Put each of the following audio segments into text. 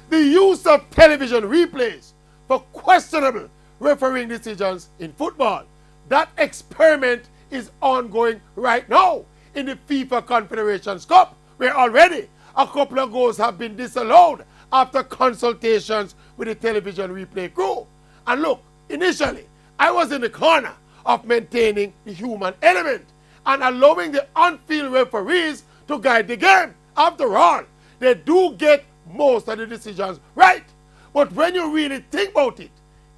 The use of television replays for questionable refereeing decisions in football. That experiment is ongoing right now in the FIFA Confederations Cup, where already a couple of goals have been disallowed after consultations with the television replay crew. And look, initially, I was in the corner of maintaining the human element and allowing the on-field referees to guide the game. After all, they do get most of the decisions right. But when you really think about it,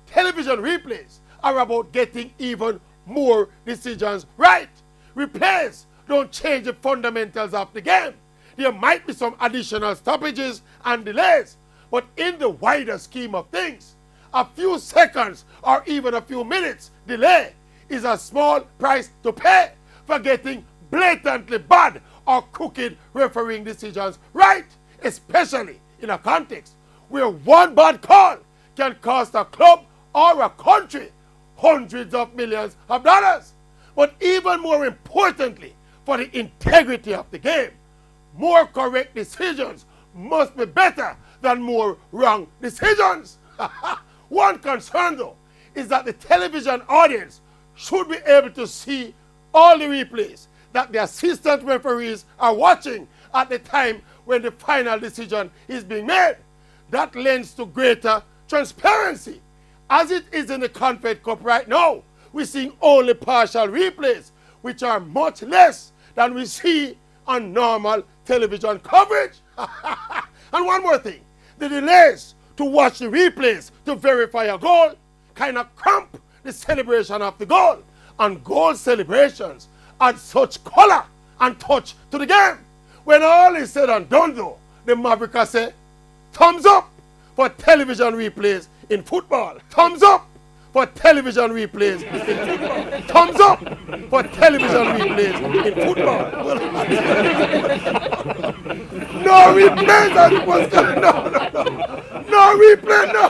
television replays are about getting even more decisions right. Replays don't change the fundamentals of the game. There might be some additional stoppages and delays, but in the wider scheme of things, a few seconds or even a few minutes delay is a small price to pay for getting blatantly bad or crooked refereeing decisions right, especially in a context where one bad call can cost a club or a country hundreds of millions of dollars. But even more importantly, for the integrity of the game, more correct decisions must be better than more wrong decisions. One concern, though, is that the television audience should be able to see all the replays that the assistant referees are watching at the time when the final decision is being made. That lends to greater transparency. As it is in the Confed Cup right now, we're seeing only partial replays, which are much less than we see on normal television coverage. And one more thing, the delays to watch the replays to verify a goal kind of cramp the celebration of the goal. And goal celebrations add such color and touch to the game. When all is said and done, though, the Mavericks say, thumbs up for television replays in football. Thumbs up for television replays in football. Thumbs up for television replays in football. No replays, no replay, no.